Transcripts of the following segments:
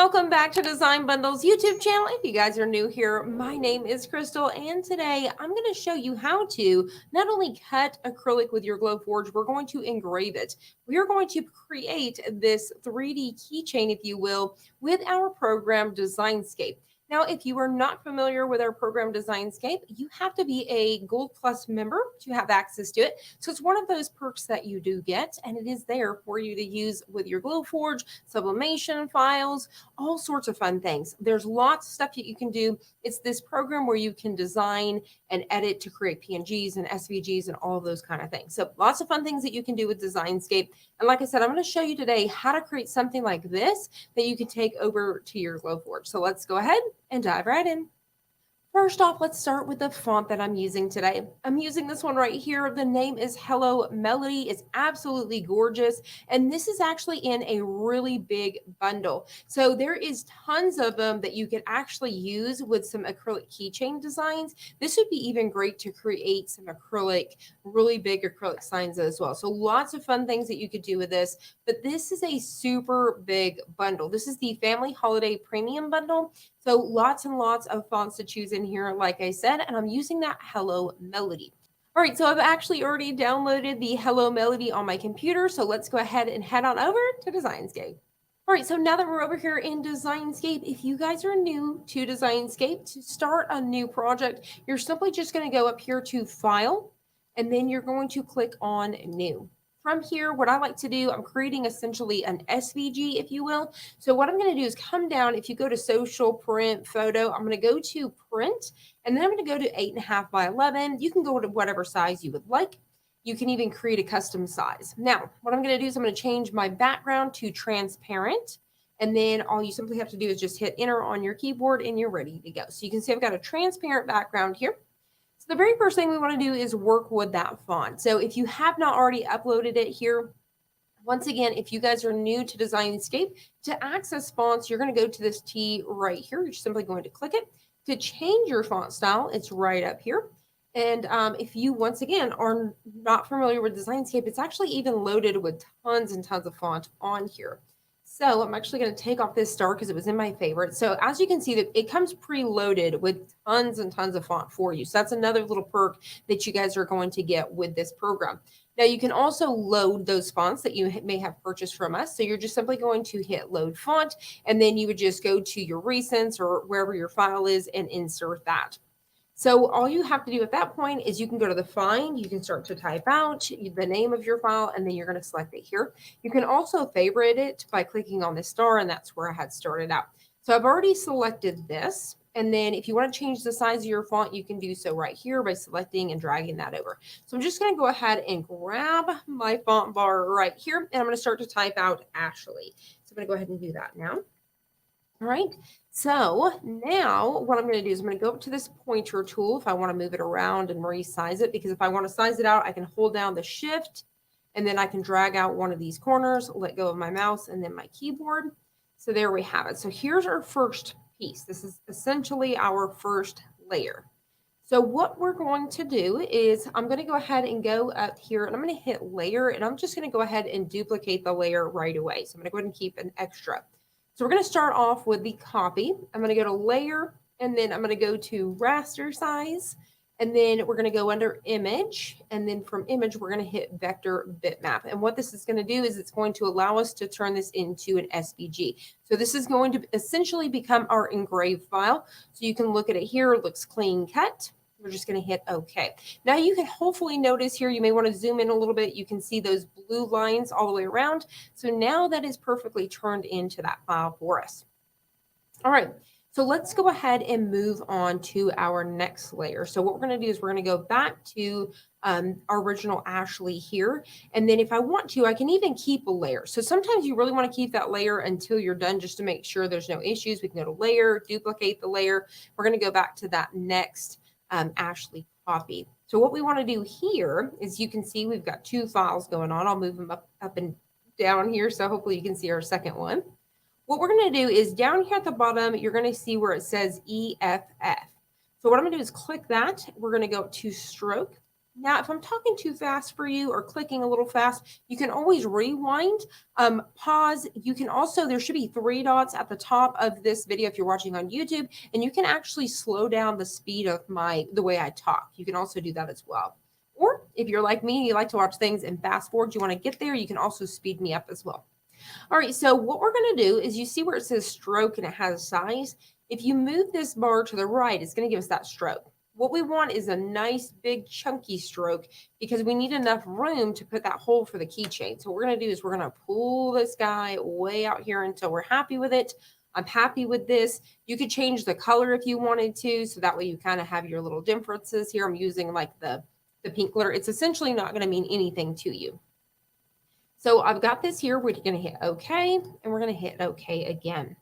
Welcome back to Design Bundles YouTube channel. If you guys are new here, my name is Crystal, and today I'm going to show you how to not only cut acrylic with your Glowforge, we're going to engrave it. We are going to create this 3D keychain, if you will, with our program Designscape. Now, if you are not familiar with our program Designscape, you have to be a Gold Plus member to have access to it. So it's one of those perks that you do get, and it is there for you to use with your Glowforge, sublimation files, all sorts of fun things. There's lots of stuff that you can do. It's this program where you can design and edit to create PNGs and SVGs and all of those kind of things. So lots of fun things that you can do with Designscape. And like I said, I'm going to show you today how to create something like this that you can take over to your Glowforge. So let's go ahead and dive right in. First off, let's start with the font that I'm using today. I'm using this one right here. The name is Hello Melody. It's absolutely gorgeous. And this is actually in a really big bundle. So there is tons of them that you can actually use with some acrylic keychain designs. This would be even great to create some acrylic, really big acrylic signs as well. So lots of fun things that you could do with this. But this is a super big bundle. This is the Family Holiday Premium Bundle. So lots and lots of fonts to choose in here, like I said, and I'm using that Hello Melody. All right, so I've actually already downloaded the Hello Melody on my computer. So let's go ahead and head on over to Designscape. All right, so now that we're over here in Designscape, if you guys are new to Designscape, to start a new project, you're simply just going to go up here to File, and then you're going to click on New. From here, what I like to do, I'm creating essentially an SVG, if you will. So what I'm going to do is come down. If you go to Social, Print, Photo, I'm going to go to Print, and then I'm going to go to 8.5 by 11. You can go to whatever size you would like. You can even create a custom size. Now, what I'm going to do is I'm going to change my background to transparent. And then all you simply have to do is just hit enter on your keyboard and you're ready to go. So you can see I've got a transparent background here. So the very first thing we want to do is work with that font. So if you have not already uploaded it here, once again, if you guys are new to Designscape, to access fonts, you're going to go to this T right here. You're simply going to click it. To change your font style, it's right up here. And if you, once again, are not familiar with Designscape, it's actually even loaded with tons and tons of font on here. So I'm actually going to take off this star because it was in my favorite. So as you can see, that it comes preloaded with tons and tons of font for you. So that's another little perk that you guys are going to get with this program. Now you can also load those fonts that you may have purchased from us. So you're just simply going to hit load font, and then you would just go to your recents or wherever your file is and insert that. So all you have to do at that point is you can go to the find, you can start to type out the name of your file, and then you're going to select it here. You can also favorite it by clicking on this star, and that's where I had started out. So I've already selected this. And then if you want to change the size of your font, you can do so right here by selecting and dragging that over. So I'm just going to go ahead and grab my font bar right here, and I'm going to start to type out Ashley. So I'm going to go ahead and do that now. All right, so now what I'm going to do is I'm going to go up to this pointer tool if I want to move it around and resize it, because if I want to size it out, I can hold down the shift and then I can drag out one of these corners, let go of my mouse and then my keyboard. So there we have it. So here's our first piece. This is essentially our first layer. So what we're going to do is I'm going to go ahead and go up here and I'm going to hit layer, and I'm just going to go ahead and duplicate the layer right away. So I'm going to go ahead and keep an extra. So we're going to start off with the copy. I'm going to go to layer, and then I'm going to go to raster size, and then we're going to go under image, and then from image we're going to hit vector bitmap. And what this is going to do is it's going to allow us to turn this into an SVG. So this is going to essentially become our engraved file. So you can look at it here, it looks clean cut. We're just going to hit OK. Now you can hopefully notice here, you may want to zoom in a little bit. You can see those blue lines all the way around. So now that is perfectly turned into that file for us. All right, so let's go ahead and move on to our next layer. So what we're going to do is we're going to go back to our original Ashley here. And then if I want to, I can even keep a layer. So sometimes you really want to keep that layer until you're done just to make sure there's no issues. We can go to layer, duplicate the layer. We're going to go back to that next Ashley copy. So what we want to do here is you can see we've got two files going on. I'll move them up and down here. So hopefully you can see our second one. What we're going to do is down here at the bottom, you're going to see where it says EFF. So what I'm going to do is click that. We're going to go to stroke. Now, if I'm talking too fast for you or clicking a little fast, you can always rewind, pause. You can also, there should be 3 dots at the top of this video if you're watching on YouTube, and you can actually slow down the speed of the way I talk. You can also do that as well. Or if you're like me, you like to watch things in fast forward, you want to get there, you can also speed me up as well. All right, so what we're going to do is you see where it says stroke and it has size. If you move this bar to the right, it's going to give us that stroke. What we want is a nice big chunky stroke because we need enough room to put that hole for the keychain. So what we're going to do is we're going to pull this guy way out here until we're happy with it. I'm happy with this. You could change the color if you wanted to, so that way you kind of have your little differences here. I'm using like the pink glitter. It's essentially not going to mean anything to you. So I've got this here. We're going to hit OK, and we're going to hit OK again.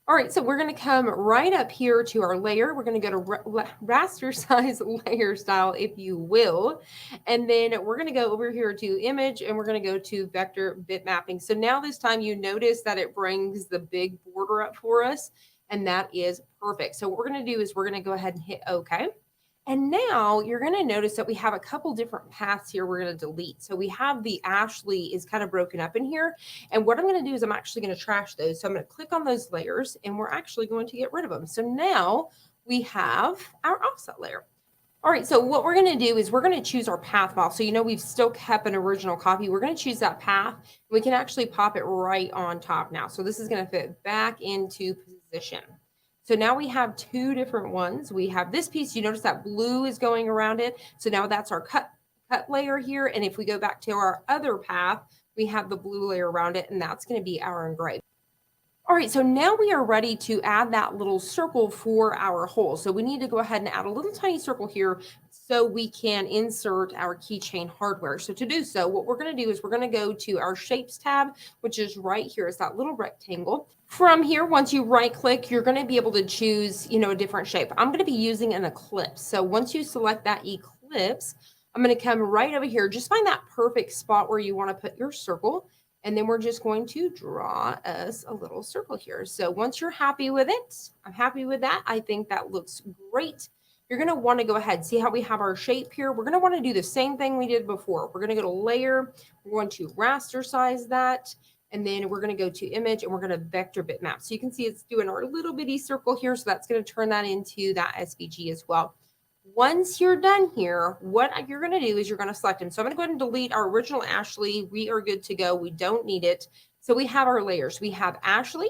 All right, so we're going to come right up here to our layer. We're going to go to raster size layer style, if you will. And then we're going to go over here to image, and we're going to go to vector bit mapping. So now this time you notice that it brings the big border up for us, and that is perfect. So what we're going to do is we're going to go ahead and hit OK. And now you're going to notice that we have a couple different paths here we're going to delete. So we have the Ashley is kind of broken up in here. And what I'm going to do is I'm actually going to trash those. So I'm going to click on those layers and we're actually going to get rid of them. So now we have our offset layer. All right, so what we're going to do is we're going to choose our path file. So, we've still kept an original copy. We're going to choose that path. We can actually pop it right on top now. So this is going to fit back into position. So now we have 2 different ones. We have this piece. You notice that blue is going around it. So now that's our cut layer here. And if we go back to our other path, we have the blue layer around it, and that's going to be our engrave. All right, so now we are ready to add that little circle for our hole. So we need to go ahead and add a little tiny circle here so we can insert our keychain hardware. So to do so, what we're going to do is we're going to go to our shapes tab, which is right here. It's that little rectangle. From here, once you right click, you're going to be able to choose, a different shape. I'm going to be using an ellipse. So once you select that ellipse, I'm going to come right over here. Just find that perfect spot where you want to put your circle. And then we're just going to draw us a little circle here. So once you're happy with it, I'm happy with that. I think that looks great. You're going to want to go ahead. See how we have our shape here? We're going to want to do the same thing we did before. We're going to go to layer. We're going to raster size that. And then we're going to go to image and we're going to vector bitmap. So you can see it's doing our little bitty circle here. So that's going to turn that into that SVG as well. Once you're done here, what you're going to do is you're going to select them. So I'm going to go ahead and delete our original Ashley. We are good to go. We don't need it. So we have our layers. We have Ashley,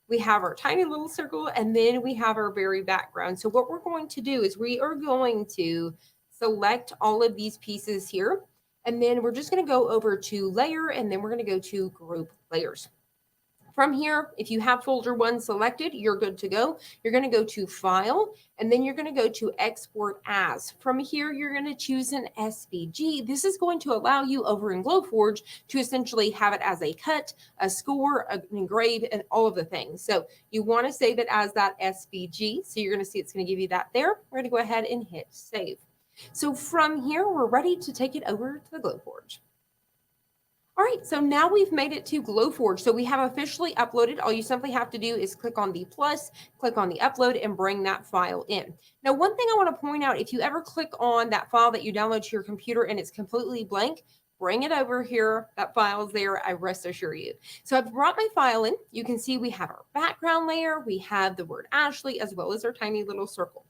we have our tiny little circle, and then we have our very background. So what we're going to do is we are going to select all of these pieces here. And then we're just going to go over to layer, and then we're going to go to group layers. From here, if you have folder 1 selected, you're good to go. You're going to go to File, and then you're going to go to Export As. From here, you're going to choose an SVG. This is going to allow you over in Glowforge to essentially have it as a cut, a score, an engrave, and all of the things. So you want to save it as that SVG. So you're going to see it's going to give you that there. We're going to go ahead and hit Save. So from here, we're ready to take it over to the Glowforge. All right, so now we've made it to Glowforge. So we have officially uploaded. All you simply have to do is click on the plus, click on the upload, and bring that file in. Now, one thing I want to point out, if you ever click on that file that you download to your computer and it's completely blank, bring it over here. That file's there, I rest assure you. So I've brought my file in. You can see we have our background layer. We have the word Ashley as well as our tiny little circle.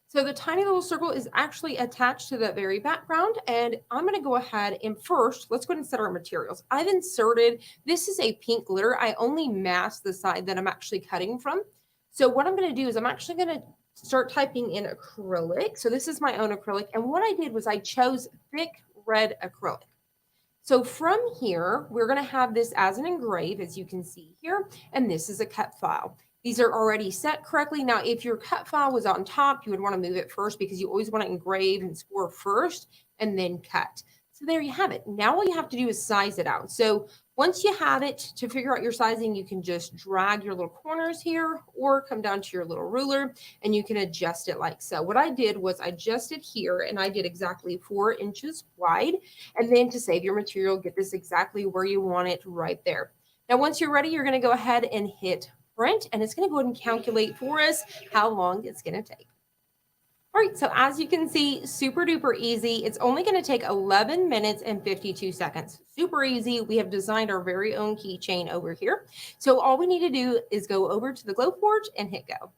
So the tiny little circle is actually attached to the very background, and I'm going to go ahead and first, let's go ahead and set our materials. I've inserted, this is a pink glitter. I only masked the side that I'm actually cutting from. So what I'm going to do is I'm actually going to start typing in acrylic. So this is my own acrylic. And what I did was I chose thick red acrylic. So from here, we're going to have this as an engrave, as you can see here, and this is a cut file. These are already set correctly. Now, if your cut file was on top, you would want to move it first because you always want to engrave and score first and then cut. So there you have it. Now all you have to do is size it out. So once you have it, to figure out your sizing, you can just drag your little corners here or come down to your little ruler and you can adjust it like so. What I did was I adjusted here and I did exactly 4 inches wide. And then to save your material, get this exactly where you want it right there. Now, once you're ready, you're going to go ahead and hit print, and it's going to go ahead and calculate for us how long it's going to take. All right, so as you can see, super duper easy. It's only going to take 11 minutes and 52 seconds. Super easy. We have designed our very own keychain over here. So all we need to do is go over to the Glowforge and hit go.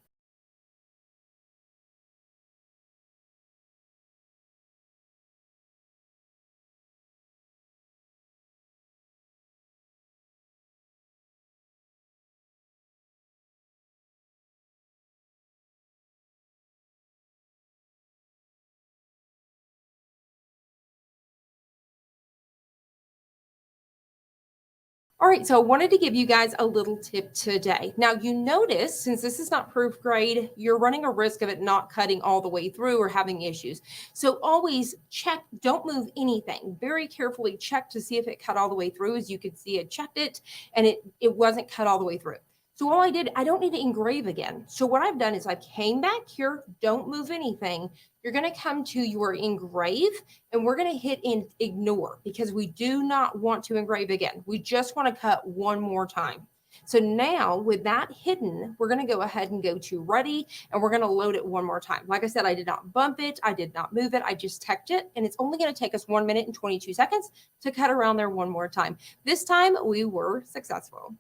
All right, so I wanted to give you guys a little tip today. Now, you notice since this is not proof grade, you're running a risk of it not cutting all the way through or having issues. So always check, don't move anything. Very carefully check to see if it cut all the way through. As you can see, I checked it and it wasn't cut all the way through. So all I did, I don't need to engrave again. So what I've done is I came back here, don't move anything. You're going to come to your engrave and we're going to hit in ignore because we do not want to engrave again. We just want to cut one more time. So now with that hidden, we're going to go ahead and go to ready and we're going to load it one more time. Like I said, I did not bump it. I did not move it. I just teched it and it's only going to take us 1 minute and 22 seconds to cut around there one more time. This time we were successful.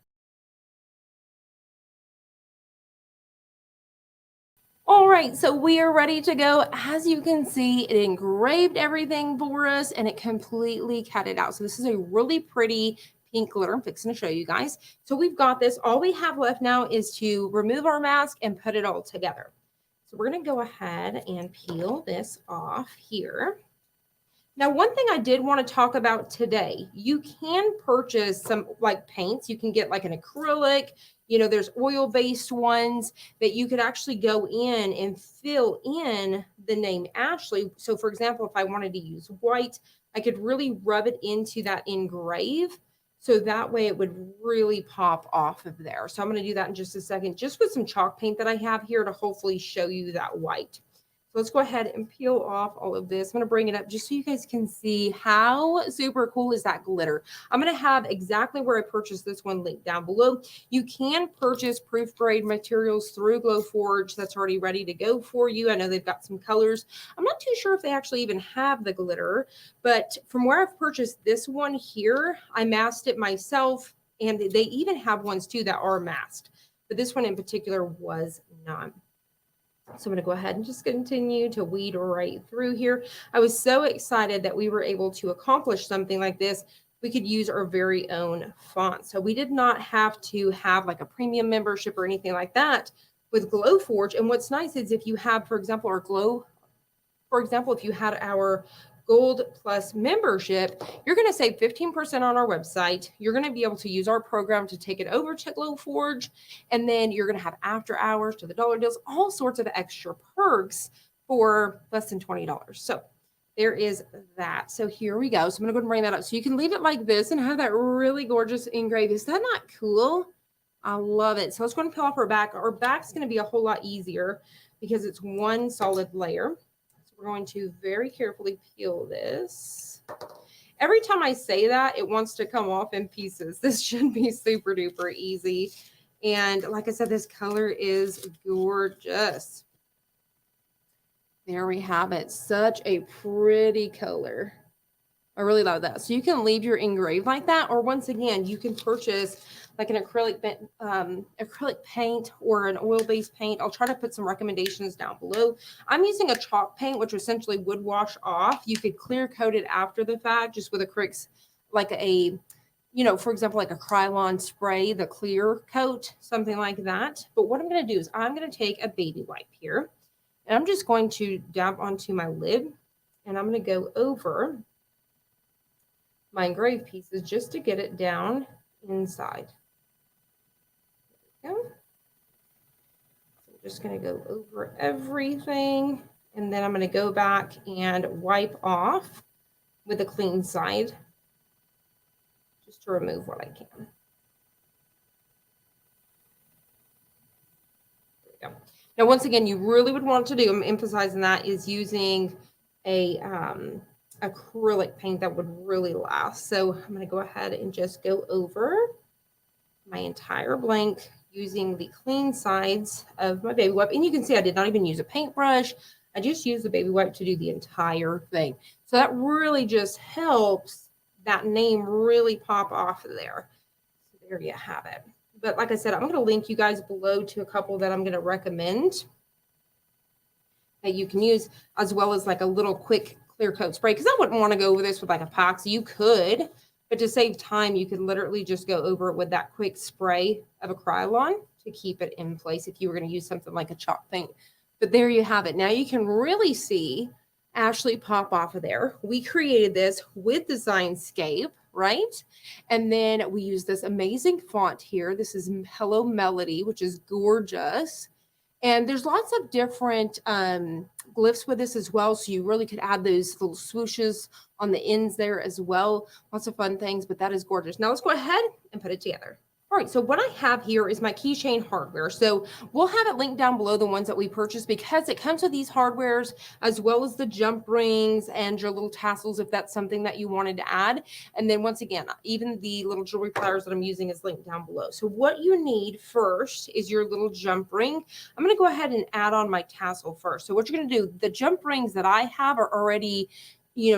All right, so we are ready to go. As you can see, it engraved everything for us and it completely cut it out. So this is a really pretty pink glitter. I'm fixing to show you guys. So we've got this. All we have left now is to remove our mask and put it all together. So we're going to go ahead and peel this off here. Now, one thing I did want to talk about today, you can purchase some like paints. You can get like an acrylic, there's oil-based ones that you could actually go in and fill in the name Ashley. So for example, if I wanted to use white, I could really rub it into that engrave. So that way it would really pop off of there. So I'm going to do that in just a second, just with some chalk paint that I have here to hopefully show you that white. So let's go ahead and peel off all of this. I'm going to bring it up just so you guys can see how super cool is that glitter. I'm going to have exactly where I purchased this one linked down below. You can purchase proof grade materials through Glowforge that's already ready to go for you. I know they've got some colors. I'm not too sure if they actually even have the glitter, but from where I've purchased this one here, I masked it myself, and they even have ones too that are masked. But this one in particular was not. So I'm going to go ahead and just continue to weed right through here. I was so excited that we were able to accomplish something like this. We could use our very own font. So we did not have to have like a premium membership or anything like that with Glowforge. And what's nice is if you have, for example, if you had our Gold Plus membership, you're going to save 15% on our website. You're going to be able to use our program to take it over to Glowforge. And then you're going to have after hours to the dollar deals, all sorts of extra perks for less than $20. So there is that. So here we go. So I'm going to go ahead and bring that up. So you can leave it like this and have that really gorgeous engraving. Is that not cool? I love it. So let's go ahead and peel off our back. Our back's going to be a whole lot easier because it's one solid layer. We're going to very carefully peel this. Every time I say that, it wants to come off in pieces. This should be super duper easy. And like I said, this color is gorgeous. There we have it. Such a pretty color. I really love that. So you can leave your engrave like that, or once again, you can purchase like an acrylic paint or an oil-based paint. I'll try to put some recommendations down below. I'm using a chalk paint, which essentially would wash off. You could clear coat it after the fact, just with acrylics, like a, for example, like a Krylon spray, the clear coat, something like that. But what I'm going to do is I'm going to take a baby wipe here, and I'm just going to dab onto my lid, and I'm going to go over my engraved pieces just to get it down inside. There we go. So I'm just going to go over everything, and then I'm going to go back and wipe off with a clean side just to remove what I can. There we go. Now, once again, you really would want to do, I'm emphasizing that, is using a acrylic paint that would really last. So I'm going to go ahead and just go over my entire blank using the clean sides of my baby wipe. And you can see I did not even use a paintbrush. I just use the baby wipe to do the entire thing. So that really just helps that name really pop off of there. So there you have it. But like I said, I'm going to link you guys below to a couple that I'm going to recommend that you can use, as well as like a little quick clear coat spray, because I wouldn't want to go over this with like epoxy. You could, but to save time, you could literally just go over it with that quick spray of Acrylon to keep it in place if you were going to use something like a chalk paint. But there you have it. Now you can really see Ashley pop off of there. We created this with Design Scape, right? And then we use this amazing font here. This is Hello Melody, which is gorgeous. And there's lots of different glyphs with this as well. So you really could add those little swooshes on the ends there as well. Lots of fun things, but that is gorgeous. Now let's go ahead and put it together. All right, so what I have here is my keychain hardware. So we'll have it linked down below, the ones that we purchased, because it comes with these hardwares as well as the jump rings and your little tassels if that's something that you wanted to add. And then once again, even the little jewelry pliers that I'm using is linked down below. So what you need first is your little jump ring. I'm going to go ahead and add on my tassel first. So what you're going to do, the jump rings that I have are already,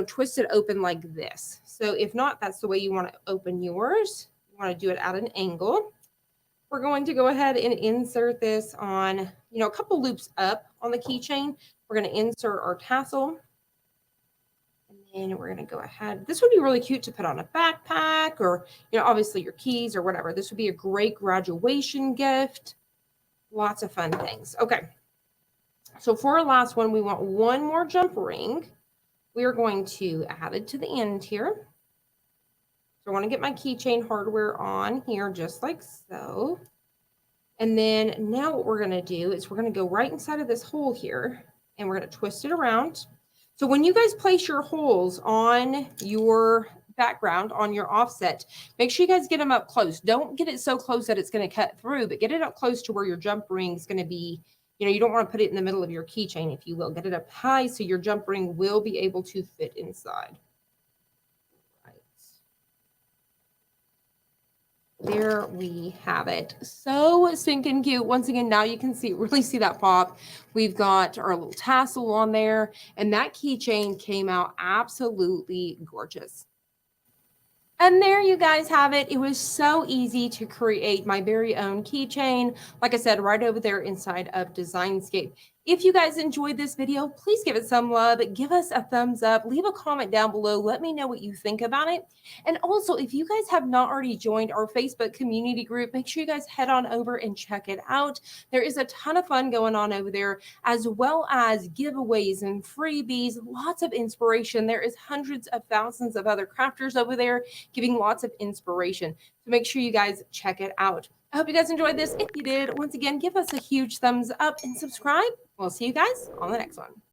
twisted open like this. So if not, that's the way you want to open yours. Want to do it at an angle. We're going to go ahead and insert this on, a couple loops up on the keychain. We're going to insert our tassel. And then we're going to go ahead. This would be really cute to put on a backpack or, obviously your keys or whatever. This would be a great graduation gift. Lots of fun things. Okay. So for our last one, we want one more jump ring. We are going to add it to the end here. So I want to get my keychain hardware on here just like so. And then now what we're going to do is we're going to go right inside of this hole here and we're going to twist it around. So when you guys place your holes on your background, on your offset, make sure you guys get them up close. Don't get it so close that it's going to cut through, but get it up close to where your jump ring is going to be. You don't want to put it in the middle of your keychain, if you will. Get it up high so your jump ring will be able to fit inside. There we have it. So stinking cute. Once again, now you can really see that pop. We've got our little tassel on there, and that keychain came out absolutely gorgeous. And there you guys have it. It was so easy to create my very own keychain. Like I said, right over there inside of Designscape. If you guys enjoyed this video, please give it some love. Give us a thumbs up. Leave a comment down below. Let me know what you think about it. And also, if you guys have not already joined our Facebook community group, make sure you guys head on over and check it out. There is a ton of fun going on over there, as well as giveaways and freebies, lots of inspiration. There is hundreds of thousands of other crafters over there giving lots of inspiration. So make sure you guys check it out. I hope you guys enjoyed this. If you did, once again, give us a huge thumbs up and subscribe. We'll see you guys on the next one.